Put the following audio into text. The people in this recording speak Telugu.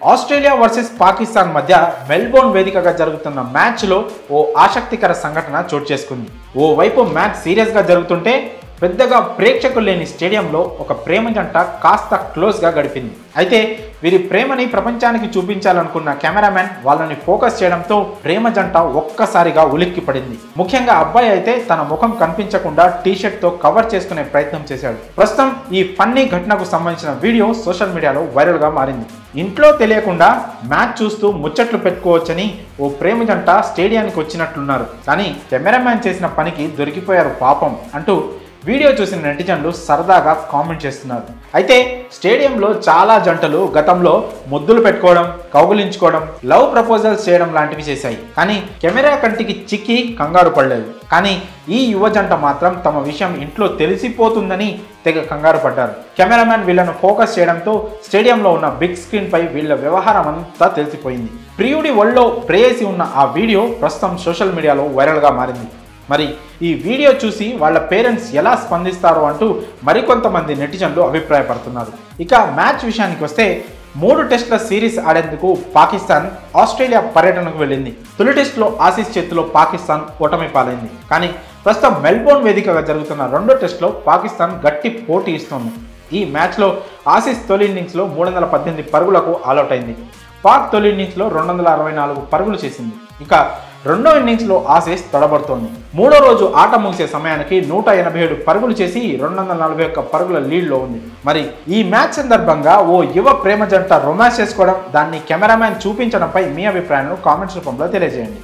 ఆస్ట్రేలియా వర్సెస్ పాకిస్తాన్ మధ్య మెల్బోర్న్ వేదికగా జరుగుతున్న మ్యాచ్లో ఓ ఆసక్తికర సంఘటన చోటు చేసుకుంది. ఓవైపు మ్యాచ్ సీరియస్గా జరుగుతుంటే పెద్దగా ప్రేక్షకులు లేని స్టేడియంలో ఒక ప్రేమ జంట కాస్త క్లోజ్గా గడిపింది. అయితే వీరి ప్రేమని ప్రపంచానికి చూపించాలనుకున్న కెమెరామెన్ వాళ్ళని ఫోకస్ చేయడంతో ప్రేమ జంట ఒక్కసారిగా ఉలిక్కి పడింది. ముఖ్యంగా అబ్బాయి అయితే తన ముఖం కనిపించకుండా టీషర్ట్తో కవర్ చేసుకునే ప్రయత్నం చేశాడు. ప్రస్తుతం ఈ ఫన్నీ ఘటనకు సంబంధించిన వీడియో సోషల్ మీడియాలో వైరల్గా మారింది. ఇంట్లో తెలియకుండా మ్యాచ్ చూస్తూ ముచ్చట్లు పెట్టుకోవచ్చని ఓ ప్రేమ జంట స్టేడియానికి వచ్చినట్లున్నారు. కానీ కెమెరామెన్ చేసిన పనికి దొరికిపోయారు పాపం అంటూ వీడియో చూసిన నెటిజన్లు సరదాగా కామెంట్ చేస్తున్నారు. అయితే స్టేడియంలో చాలా జంటలు గతంలో ముద్దులు పెట్టుకోవడం, కౌగులించుకోవడం, లవ్ ప్రపోజల్స్ చేయడం లాంటివి చేశాయి. కానీ కెమెరా కంటికి చిక్కి కంగారు పడలేదు. కానీ ఈ యువ జంట మాత్రం తమ విషయం ఇంట్లో తెలిసిపోతుందని తెగ కంగారు పడ్డారు. కెమెరామెన్ వీళ్ళను ఫోకస్ చేయడంతో స్టేడియంలో ఉన్న బిగ్ స్క్రీన్ పై వీళ్ళ వ్యవహారం అంతా తెలిసిపోయింది. ప్రియుడి ఒళ్ళో ప్రేయసి ఉన్న ఆ వీడియో ప్రస్తుతం సోషల్ మీడియాలో వైరల్గా మారింది. మరి ఈ వీడియో చూసి వాళ్ళ పేరెంట్స్ ఎలా స్పందిస్తారో అంటూ మరికొంతమంది నెటిజన్లు అభిప్రాయపడుతున్నారు. ఇక మ్యాచ్ విషయానికి వస్తే 3 టెస్టుల సిరీస్ ఆడేందుకు పాకిస్తాన్ ఆస్ట్రేలియా పర్యటనకు వెళ్ళింది. తొలి టెస్టులో ఆసీస్ చేతిలో పాకిస్తాన్ ఓటమి పాలైంది. కానీ ప్రస్తుతం మెల్బోర్న్ వేదికగా జరుగుతున్న రెండో టెస్టులో పాకిస్తాన్ గట్టి పోటీ ఇస్తోంది. ఈ మ్యాచ్లో ఆసీస్ తొలి ఇన్నింగ్స్లో 318 పరుగులకు ఆల్అౌట్ అయింది. పాక్ తొలి ఇన్నింగ్స్లో 264 పరుగులు చేసింది. ఇక రెండో ఇన్నింగ్స్లో ఆసీస్ తడబడుతోంది. మూడో రోజు ఆట ముగిసే సమయానికి 187 పరుగులు చేసి 241 పరుగుల లీడ్లో ఉంది. మరి ఈ మ్యాచ్ సందర్భంగా ఓ యువ ప్రేమ జంట రొమాన్స్ చేసుకోవడం, దాన్ని కెమెరామ్యాన్ చూపించడంపై మీ అభిప్రాయాలను కామెంట్స్ రూపంలో తెలియజేయండి.